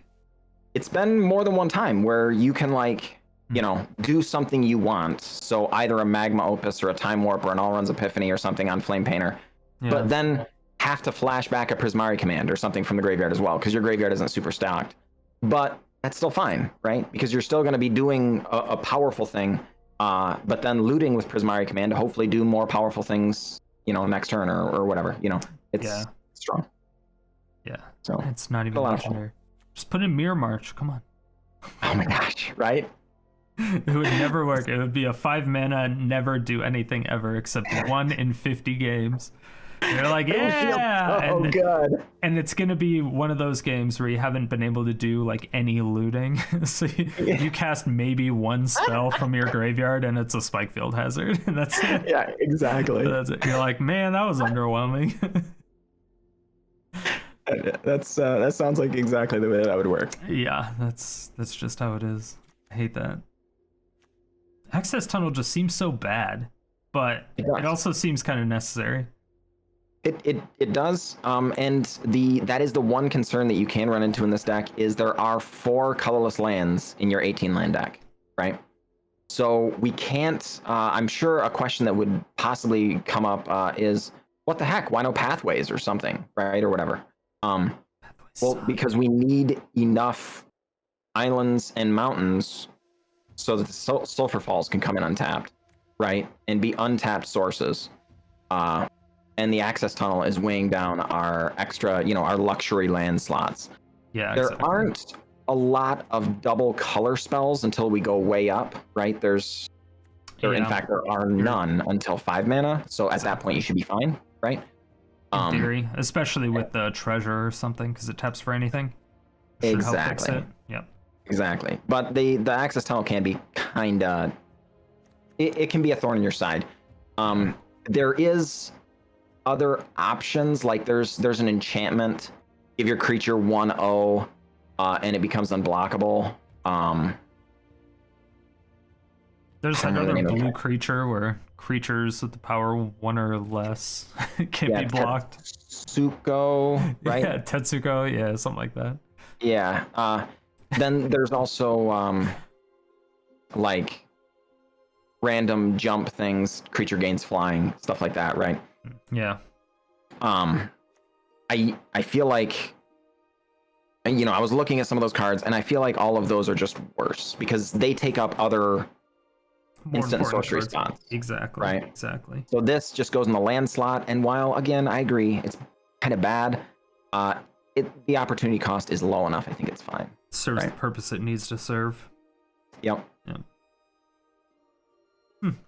Speaker 2: It's been more than one time where you can, like, you know, do something you want. So either a Magma Opus or a Time Warp or an All Runs Epiphany or something on Flame Painter, but then have to flash back a Prismari Command or something from the graveyard as well, because your graveyard isn't super stacked. But that's still fine, right? Because you're still going to be doing a powerful thing, but then looting with Prismari Command to hopefully do more powerful things, you know, next turn or whatever. You know, it's strong.
Speaker 1: Yeah.
Speaker 2: So
Speaker 1: it's not even legendary. Just put in Mirror March. Come on.
Speaker 2: Oh my gosh, right?
Speaker 1: It would never work. It would be a 5 mana, never do anything ever except 1 in 50 games. You're like,
Speaker 2: oh, good.
Speaker 1: And it's gonna be one of those games where you haven't been able to do like any looting. So you cast maybe 1 spell from your graveyard, and it's a Spike Field Hazard, and that's it.
Speaker 2: Yeah, exactly.
Speaker 1: That's it. You're like, man, that was underwhelming.
Speaker 2: That sounds like exactly the way that would work.
Speaker 1: Yeah, that's just how it is. I hate that. Access Tunnel just seems so bad, but it also seems kind of necessary.
Speaker 2: It does, and that is the one concern that you can run into in this deck is there are 4 colorless lands in your 18 land deck, right? So we can't. I'm sure a question that would possibly come up is, what the heck? Why no pathways or something, right, or whatever? Well, because we need enough islands and mountains so that the sulfur falls can come in untapped, right, and be untapped sources. And the access tunnel is weighing down our extra, our luxury land slots.
Speaker 1: Yeah,
Speaker 2: there
Speaker 1: exactly.
Speaker 2: aren't a lot of double color spells until we go way up, right? In fact, there are none until 5 mana. So at that point, you should be fine, right?
Speaker 1: In theory, especially with the treasure or something, because it taps for anything. Should help fix
Speaker 2: Exactly.
Speaker 1: it. Yep.
Speaker 2: Exactly. But the access tunnel can be kind of, it can be a thorn in your side. There is other options, like there's an enchantment, give your creature 1/0, and it becomes unblockable.
Speaker 1: There's another blue creature where creatures with the power 1 or less can't be blocked.
Speaker 2: Tetsuko, right?
Speaker 1: Yeah, Tetsuko, yeah, something like that.
Speaker 2: Yeah. Then there's also like random jump things, creature gains flying, stuff like that, right?
Speaker 1: Yeah.
Speaker 2: I feel like, I was looking at some of those cards, and I feel like all of those are just worse because they take up other instant sorcery spots.
Speaker 1: Exactly.
Speaker 2: Right.
Speaker 1: Exactly.
Speaker 2: So this just goes in the land slot, and while again I agree it's kind of bad, the opportunity cost is low enough. I think it's fine.
Speaker 1: It serves the purpose it needs to serve.
Speaker 2: Yep.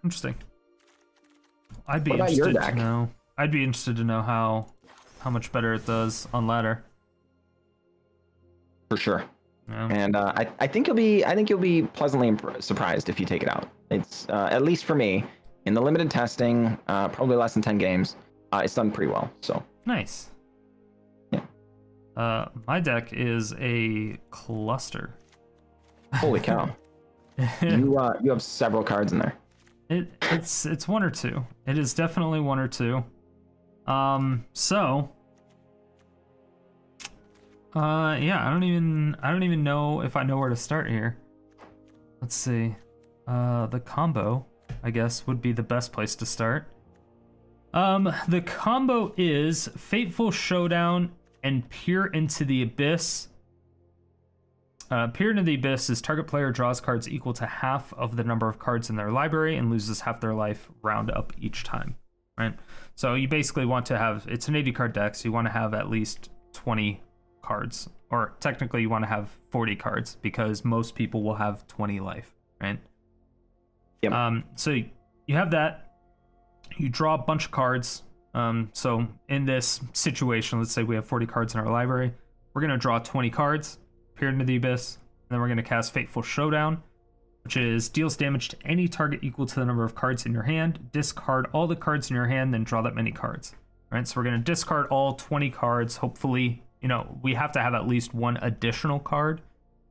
Speaker 1: Interesting. I'd be
Speaker 2: What about
Speaker 1: interested
Speaker 2: your deck?
Speaker 1: to know. I'd be interested to know how much better it does on ladder.
Speaker 2: For sure.
Speaker 1: Yeah.
Speaker 2: And I think you'll be pleasantly surprised if you take it out. It's at least for me, in the limited testing, probably less than 10 games, it's done pretty well. So
Speaker 1: Nice.
Speaker 2: Yeah.
Speaker 1: My deck is a cluster.
Speaker 2: Holy cow! You have several cards in there.
Speaker 1: It's one or two. It is definitely one or two. Yeah, I don't even know if I know where to start here. Let's see. The combo, I guess, would be the best place to start. The combo is Fateful Showdown and Peer into the Abyss. Peer into the Abyss is target player draws cards equal to half of the number of cards in their library and loses half their life round up each time, right? So you basically want to have, it's an 80 card deck, so you want to have at least 20 cards, or technically you want to have 40 cards because most people will have 20 life, right?
Speaker 2: Yep.
Speaker 1: So you have that, you draw a bunch of cards. So in this situation, let's say we have 40 cards in our library, we're going to draw 20 cards, Peer into the Abyss, and then we're going to cast Fateful Showdown, which is deals damage to any target equal to the number of cards in your hand, discard all the cards in your hand, then draw that many cards. All right, so we're going to discard all 20 cards. Hopefully, we have to have at least one additional card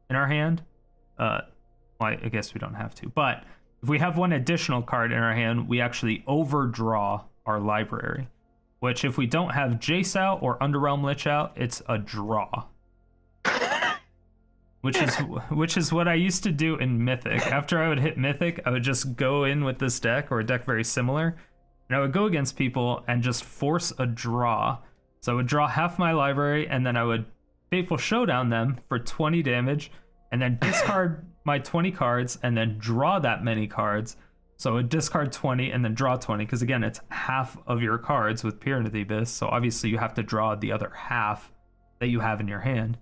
Speaker 1: in our hand. Well, I guess we don't have to, but if we have one additional card in our hand, we actually overdraw our library, which if we don't have Jace out or Underrealm Lich out, it's a draw. Which is what I used to do in Mythic. After I would hit Mythic, I would just go in with this deck or a deck very similar, and I would go against people and just force a draw. So I would draw half my library, and then I would Fateful Showdown them for 20 damage, and then discard my 20 cards, and then draw that many cards. So I would discard 20 and then draw 20, because again, it's half of your cards with Peer into the Abyss, so obviously you have to draw the other half that you have in your hand.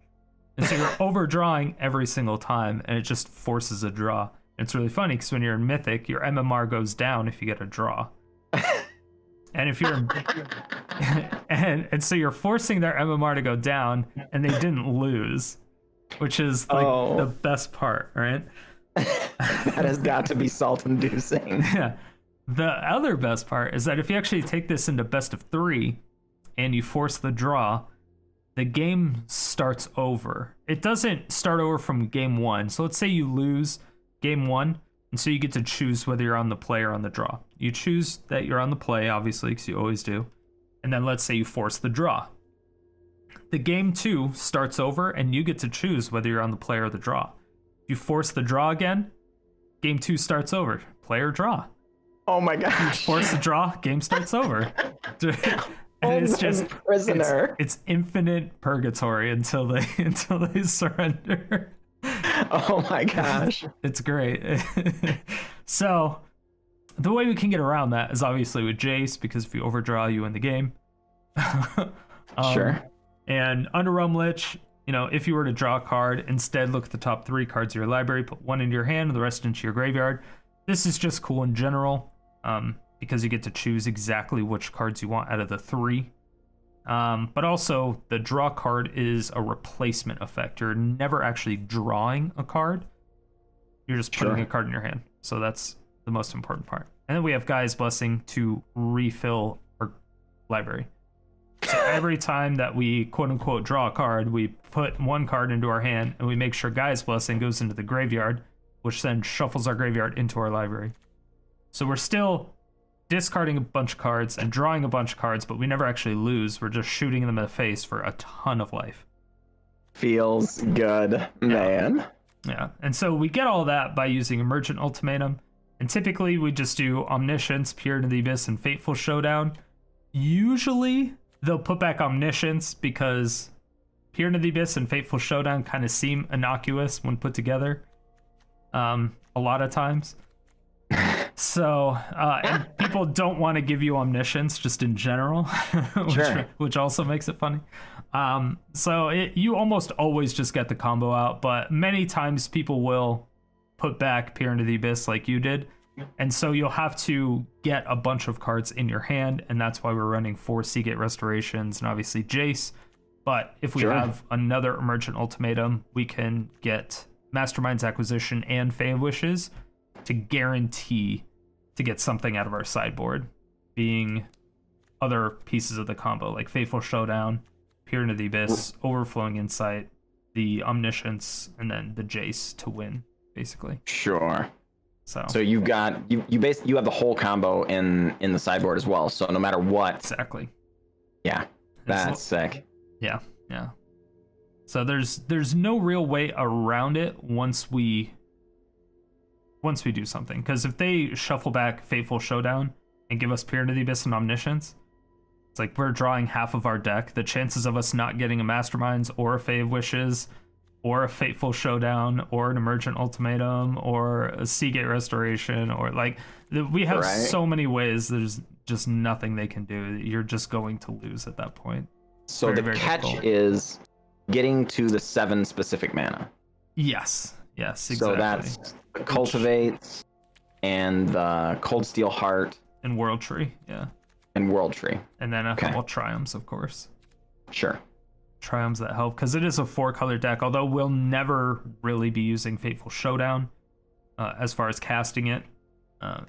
Speaker 1: And so you're overdrawing every single time, and it just forces a draw. And it's really funny, because when you're in Mythic, your MMR goes down if you get a draw. And if you're and so you're forcing their MMR to go down, and they didn't lose, which is like the best part, right?
Speaker 2: That has got to be salt-inducing.
Speaker 1: Yeah. The other best part is that if you actually take this into best of 3 and you force the draw, the game starts over. It doesn't start over from game 1. So let's say you lose game 1, and so you get to choose whether you're on the play or on the draw. You choose that you're on the play, obviously, because you always do. And then let's say you force the draw. The game 2 starts over, and you get to choose whether you're on the play or the draw. If you force the draw again, game 2 starts over. Player draw.
Speaker 2: Oh my gosh.
Speaker 1: Force a draw, game starts over. And it's just
Speaker 2: prisoner.
Speaker 1: it's infinite purgatory until they surrender.
Speaker 2: Oh my gosh.
Speaker 1: It's great. So the way we can get around that is obviously with Jace, because if you overdraw, you win the game.
Speaker 2: Sure.
Speaker 1: And under Realm Lich, you know, if you were to draw a card, instead look at the top 3 cards of your library, put 1 into your hand and the rest into your graveyard. This is just cool in general, because you get to choose exactly which cards you want out of the 3. But also, the draw card is a replacement effect. You're never actually drawing a card. You're just putting a card in your hand. So that's the most important part. And then we have Gaia's Blessing to refill our library. So every time that we quote-unquote draw a card, we put 1 card into our hand, and we make sure Gaia's Blessing goes into the graveyard, which then shuffles our graveyard into our library. So we're still discarding a bunch of cards and drawing a bunch of cards, but we never actually lose. We're just shooting them in the face for a ton of life.
Speaker 2: Feels good, man.
Speaker 1: Yeah, and so we get all that by using Emergent Ultimatum, and typically we just do Omniscience, Peer into the Abyss, and Fateful Showdown. Usually they'll put back Omniscience because Peer into the Abyss and Fateful Showdown kind of seem innocuous when put together. A lot of times. So, and people don't want to give you Omniscience just in general, which also makes it funny. So you almost always just get the combo out, but many times people will put back Peer into the Abyss like you did. And so you'll have to get a bunch of cards in your hand, and that's why we're running 4 Seagate Restorations and obviously Jace. But if we have another Emergent Ultimatum, we can get Mastermind's Acquisition and Fey of Wishes to guarantee to get something out of our sideboard, being other pieces of the combo, like Fateful Showdown, Peer into the Abyss, Overflowing Insight, the Omniscience, and then the Jace to win, basically.
Speaker 2: Sure.
Speaker 1: So
Speaker 2: you've got you basically you have the whole combo in the sideboard as well. So no matter what.
Speaker 1: Exactly.
Speaker 2: Yeah. That's sick.
Speaker 1: Yeah. So there's no real way around it once we do something, because if they shuffle back Fateful Showdown and give us Peer into the Abyss and Omniscience, it's like we're drawing half of our deck. The chances of us not getting a Masterminds or a Fey of Wishes or a Fateful Showdown or an Emergent Ultimatum or a Seagate Restoration, or like we have so many ways, there's just nothing they can do. You're just going to lose at that point.
Speaker 2: So the catch is getting to the 7 specific mana.
Speaker 1: Yes, exactly.
Speaker 2: So that's Cultivates and the Cold Steel Heart
Speaker 1: and World Tree,
Speaker 2: and World Tree,
Speaker 1: and then a couple Triumphs, of course.
Speaker 2: Sure.
Speaker 1: Triumphs that help, because it is a 4-color deck, although we'll never really be using Fateful Showdown as far as casting it,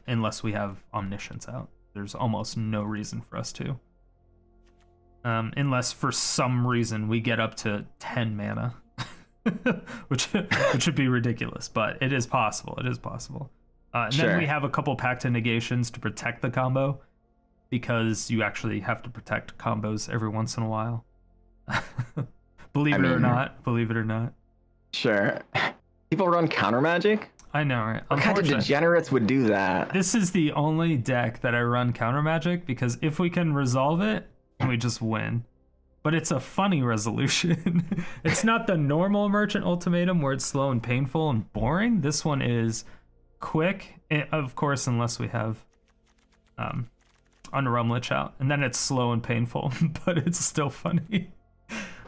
Speaker 1: unless we have Omniscience out. There's almost no reason for us to. Unless for some reason we get up to 10 mana, which would be ridiculous, but it is possible. And then we have a couple Pact of Negations to protect the combo, because you actually have to protect combos every once in a while. Believe it or not. Sure.
Speaker 2: People run counter magic?
Speaker 1: I know, right?
Speaker 2: What kind of degenerates would do that?
Speaker 1: This is the only deck that I run counter magic, because if we can resolve it, we just win. But it's a funny resolution. It's not the normal Emergent Ultimatum where it's slow and painful and boring. This one is quick, of course, unless we have Under Realm Lich out, and then it's slow and painful, but it's still funny.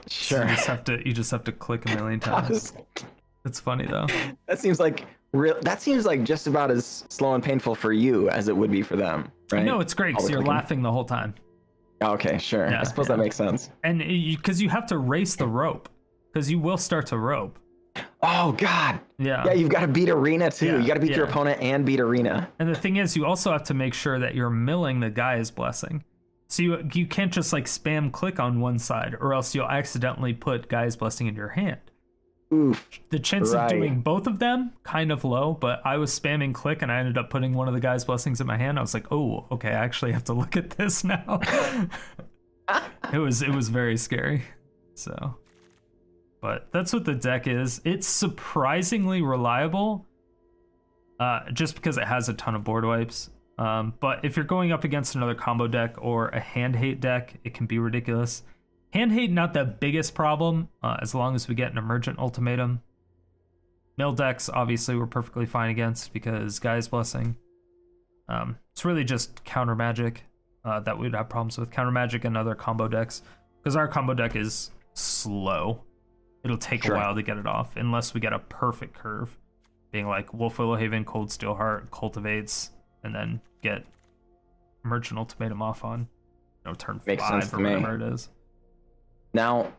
Speaker 2: Sure.
Speaker 1: So you just have to click a million times. It's funny though.
Speaker 2: That seems like just about as slow and painful for you as it would be for them, right?
Speaker 1: No, it's great because you're laughing the whole time.
Speaker 2: Okay, sure. I suppose that makes sense.
Speaker 1: And because you have to race the rope, because you will start to rope.
Speaker 2: Oh God.
Speaker 1: Yeah.
Speaker 2: Yeah, you've got to beat arena too.
Speaker 1: Yeah,
Speaker 2: you got to beat your opponent and beat arena.
Speaker 1: And the thing is, you also have to make sure that you're milling the Gaia's Blessing. So you can't just like spam click on one side, or else you'll accidentally put Gaia's Blessing in your hand.
Speaker 2: Oof.
Speaker 1: The chance of doing both of them kind of low, but I was spamming click and I ended up putting one of the Gaia's Blessings in my hand. I was like, oh, okay, I actually have to look at this now. It was very scary. So, but that's what the deck is. It's surprisingly reliable, just because it has a ton of board wipes. But if you're going up against another combo deck or a hand hate deck, it can be ridiculous. Hand hate, not the biggest problem, as long as we get an emergent ultimatum. Mill decks, obviously, we're perfectly fine against because Guy's Blessing. It's really just counter magic that we'd have problems with. Counter magic and other combo decks, because our combo deck is slow. It'll take a while to get it off, unless we get a perfect curve, being like Wolf Willowhaven, Cold Steelheart, Cultivates, and then get Emergent Ultimatum off on, turn
Speaker 2: Makes
Speaker 1: 5
Speaker 2: sense
Speaker 1: or
Speaker 2: to me.
Speaker 1: whatever it is.
Speaker 2: Now,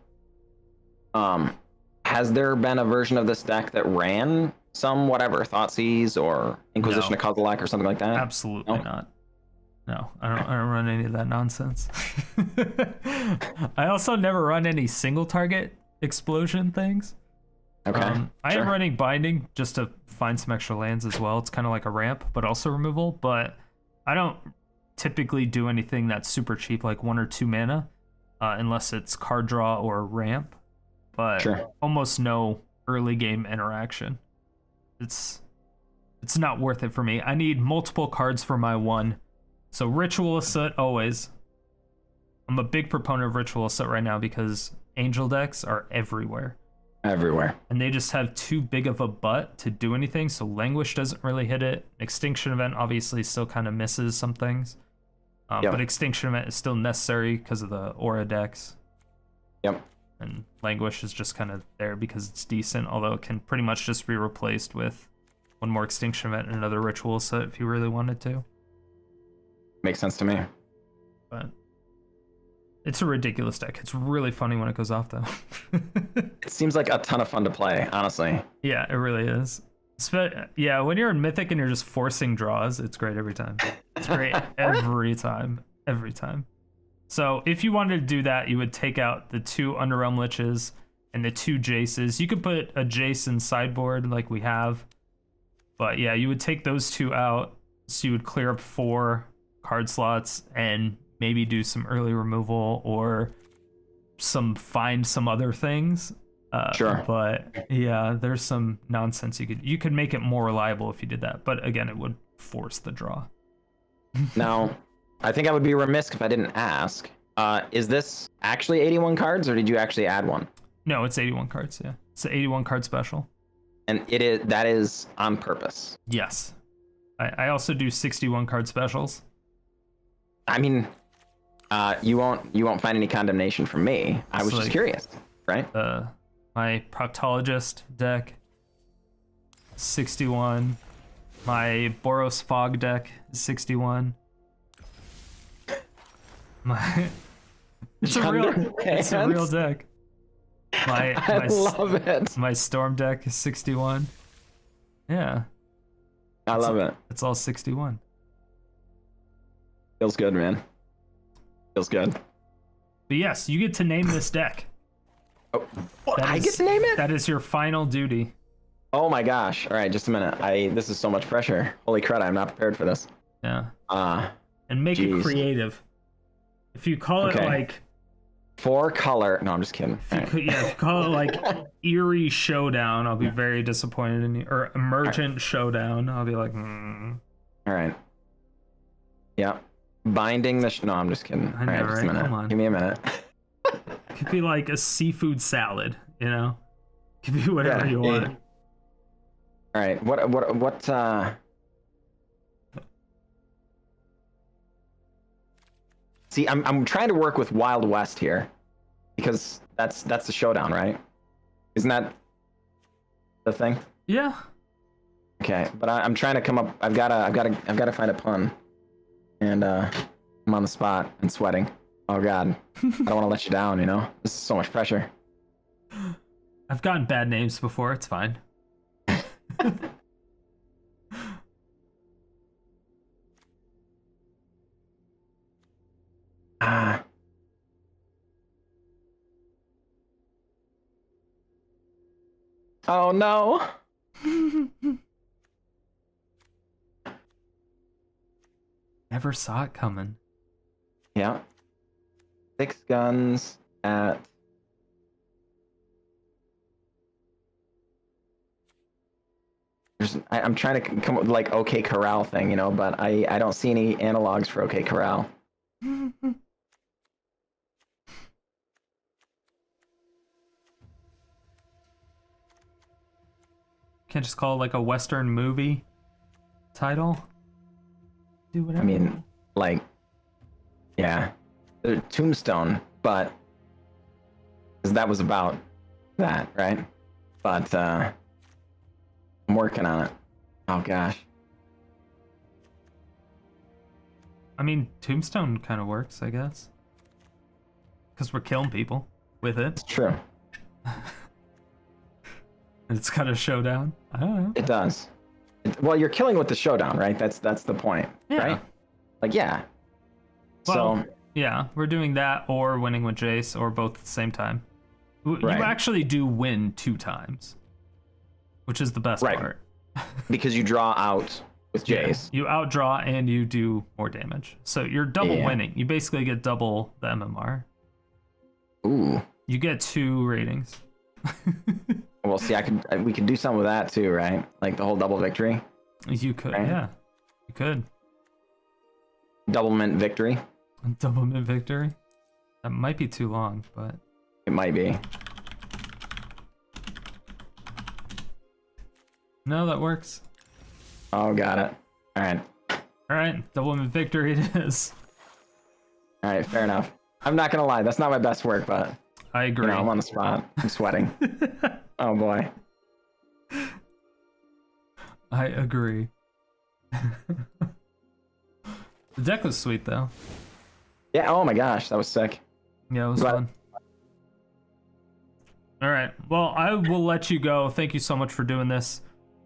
Speaker 2: has there been a version of this deck that ran some whatever Thoughtseize or Inquisition
Speaker 1: No.
Speaker 2: of Kozilek or something like that?
Speaker 1: Absolutely
Speaker 2: No?
Speaker 1: not. No, I don't run any of that nonsense. I also never run any single target explosion things.
Speaker 2: Okay.
Speaker 1: I am running Binding just to find some extra lands as well. It's kind of like a ramp, but also removal. But I don't typically do anything that's super cheap, like 1 or 2 mana, unless it's card draw or ramp. But almost no early game interaction. It's not worth it for me. I need multiple cards for my one. So Ritual Asset always. I'm a big proponent of Ritual Asset right now because Angel decks are everywhere.
Speaker 2: Everywhere.
Speaker 1: And they just have too big of a butt to do anything, so Languish doesn't really hit it. Extinction Event obviously still kind of misses some things. But Extinction Event is still necessary because of the Aura decks.
Speaker 2: Yep.
Speaker 1: And Languish is just kind of there because it's decent, although it can pretty much just be replaced with one more Extinction Event and another Ritual Set if you really wanted to.
Speaker 2: Makes sense to me.
Speaker 1: But it's a ridiculous deck. It's really funny when it goes off, though.
Speaker 2: It seems like a ton of fun to play, honestly.
Speaker 1: Yeah, it really is. Yeah, when you're in Mythic and you're just forcing draws, it's great every time. It's great every time. Every time. So if you wanted to do that, you would take out the 2 Underrealm Liches and the 2 Jaces. You could put a Jace in sideboard like we have. But yeah, you would take those 2 out. So you would clear up 4 card slots and maybe do some early removal or find some other things. But yeah, there's some nonsense you could make it more reliable if you did that. But again, it would force the draw.
Speaker 2: Now, I think I would be remiss if I didn't ask. Is this actually 81 cards, or did you actually add one?
Speaker 1: No, it's 81 cards. Yeah, it's an 81 card special.
Speaker 2: And that is on purpose.
Speaker 1: Yes, I also do 61 card specials.
Speaker 2: I mean, you won't find any condemnation from me. I was just curious, right?
Speaker 1: My Proctologist deck, 61. My Boros Fog deck is 61. It's a real deck.
Speaker 2: I love it.
Speaker 1: My Storm deck is 61. Yeah.
Speaker 2: I love it.
Speaker 1: It's all 61.
Speaker 2: Feels good, man. Feels good.
Speaker 1: But yes, you get to name this deck.
Speaker 2: Oh, I get to name it?
Speaker 1: That is your final duty.
Speaker 2: Oh my gosh. All right, just a minute. This is so much pressure. Holy crud, I'm not prepared for this.
Speaker 1: Yeah. And make it creative. If you call it like
Speaker 2: 4 color. No, I'm just kidding.
Speaker 1: If you call it like Eerie Showdown, I'll be very disappointed in you. Or Emergent Showdown, I'll be like,
Speaker 2: All right. Yeah. Binding the. No, I'm just kidding.
Speaker 1: I know,
Speaker 2: all right, just a minute.
Speaker 1: Come on.
Speaker 2: Give me a minute.
Speaker 1: Could be like a seafood salad, Could be whatever you want.
Speaker 2: All right. What? See, I'm trying to work with Wild West here, because that's the showdown, right? Isn't that the thing?
Speaker 1: Yeah.
Speaker 2: Okay, but I'm trying to come up. I've got to find a pun, and I'm on the spot and sweating. Oh God, I don't want to let you down. This is so much pressure.
Speaker 1: I've gotten bad names before. It's fine.
Speaker 2: Oh no.
Speaker 1: Never saw it coming.
Speaker 2: Yeah. 6 guns at. I'm trying to come up with like OK Corral thing, you know, but I don't see any analogs for OK Corral.
Speaker 1: Can't just call it like a Western movie title. Do whatever.
Speaker 2: I mean, like, yeah, Tombstone, but because that was about that, right? But I'm working on it. Oh gosh.
Speaker 1: I mean, Tombstone kind of works, I guess, because we're killing people with it.
Speaker 2: It's true.
Speaker 1: It's kind of showdown. I don't know.
Speaker 2: It does. Well, you're killing with the showdown, right? That's the point,
Speaker 1: Yeah.
Speaker 2: right? Like, yeah.
Speaker 1: Well,
Speaker 2: So
Speaker 1: yeah, we're doing that or winning with Jace or both at the same time. You
Speaker 2: Right.
Speaker 1: actually do win 2 times, which is the best
Speaker 2: Right.
Speaker 1: part.
Speaker 2: because you draw out with Jace.
Speaker 1: You outdraw and you do more damage. So you're double
Speaker 2: Yeah.
Speaker 1: winning. You basically get double the MMR.
Speaker 2: Ooh.
Speaker 1: You get 2 ratings.
Speaker 2: Well, see, we could do something with that too, right? Like the whole double victory,
Speaker 1: You could,
Speaker 2: Right.
Speaker 1: yeah. You could.
Speaker 2: double mint victory.
Speaker 1: Double mid victory. That might be too long, but
Speaker 2: It might be.
Speaker 1: no, that works.
Speaker 2: Oh, got it. All right.
Speaker 1: All right, double mid victory it is.
Speaker 2: All right. Fair enough. I'm not gonna lie. That's not my best work, but
Speaker 1: I agree.
Speaker 2: you know, I'm on the spot. I'm sweating. Oh boy.
Speaker 1: I agree. The deck was sweet though.
Speaker 2: Yeah. Oh my gosh, that was sick.
Speaker 1: Yeah, it was
Speaker 2: Glad-
Speaker 1: fun. All right. Well, I will let you go. Thank you so much for doing this.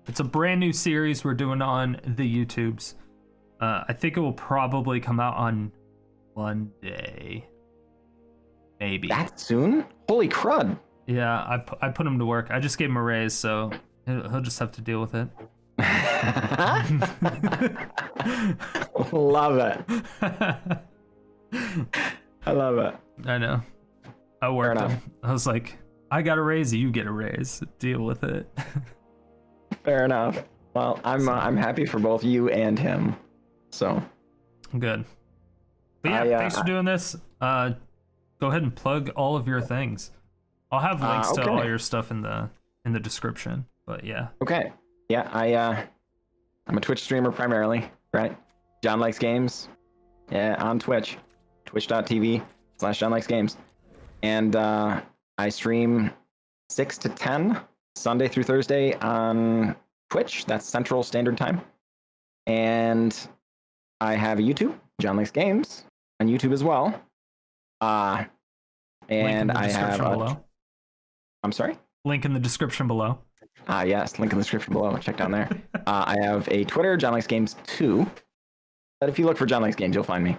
Speaker 1: It's a brand new series we're doing on the YouTubes. I think it will probably come out on Monday. Maybe.
Speaker 2: That soon? Holy crud.
Speaker 1: Yeah, I put him to work. I just gave him a raise, so he'll just have to deal with it.
Speaker 2: Love it. I love it.
Speaker 1: I know. I worked
Speaker 2: enough.
Speaker 1: him. I was like, I got a raise, you get a raise. Deal with it.
Speaker 2: Fair enough. Well, I'm happy for both you and him. So
Speaker 1: Good. But yeah, thanks for doing this. Go ahead and plug all of your things. I'll have links to
Speaker 2: okay.
Speaker 1: all your stuff in the description. But yeah.
Speaker 2: Okay. Yeah, I'm a Twitch streamer primarily, right? JohnLikesGames. Yeah, on Twitch. Twitch.tv/JohnLikesGames. And I stream 6 to 10 Sunday through Thursday on Twitch. That's Central Standard Time. And I have a YouTube, JohnLikesGames, on YouTube as well.
Speaker 1: Link in
Speaker 2: And
Speaker 1: the
Speaker 2: I have
Speaker 1: description below.
Speaker 2: I'm sorry?
Speaker 1: Link in the description below.
Speaker 2: Yes, link in the description below. Check down there. I have a Twitter, JohnLikesGames2. But if you look for John Likes Games, you'll find me.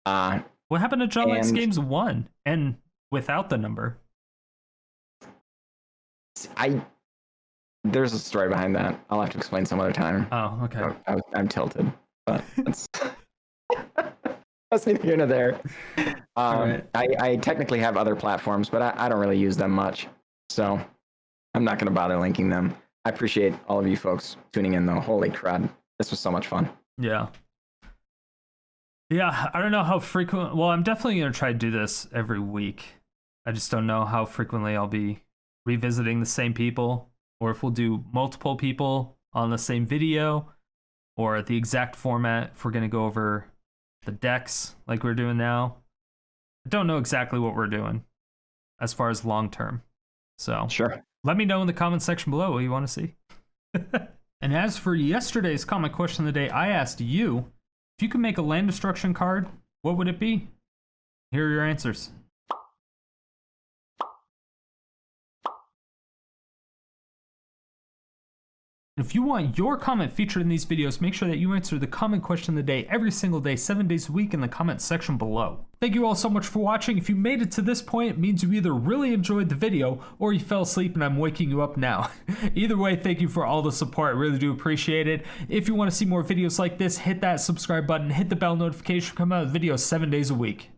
Speaker 1: What happened to John Likes
Speaker 2: And-
Speaker 1: Games 1 and without the number?
Speaker 2: There's a story behind that. I'll have to explain some other time.
Speaker 1: Oh, okay.
Speaker 2: I'm tilted, but that's that's neither here nor there.
Speaker 1: Alright.
Speaker 2: I technically have other platforms, but I don't really use them much, so I'm not going to bother linking them. I appreciate all of you folks tuning in, though. Holy crud, this was so much fun.
Speaker 1: Yeah. Yeah, I don't know how frequent. Well, I'm definitely going to try to do this every week. I just don't know how frequently I'll be revisiting the same people, or if we'll do multiple people on the same video, or the exact format if we're going to go over the decks like we're doing now. I don't know exactly what we're doing as far as long term. So
Speaker 2: Sure.
Speaker 1: let me know in the comment section below what you want to see. And as for yesterday's comment question of the day, I asked you, if you could make a land destruction card, what would it be? Here are your answers. If you want your comment featured in these videos, make sure that you answer the comment question of the day every single day, 7 days a week in the comment section below. Thank you all so much for watching. If you made it to this point, it means you either really enjoyed the video or you fell asleep and I'm waking you up now. Either way, thank you for all the support. I really do appreciate it. If you want to see more videos like this, hit that subscribe button, hit the bell notification, come out with videos 7 days a week.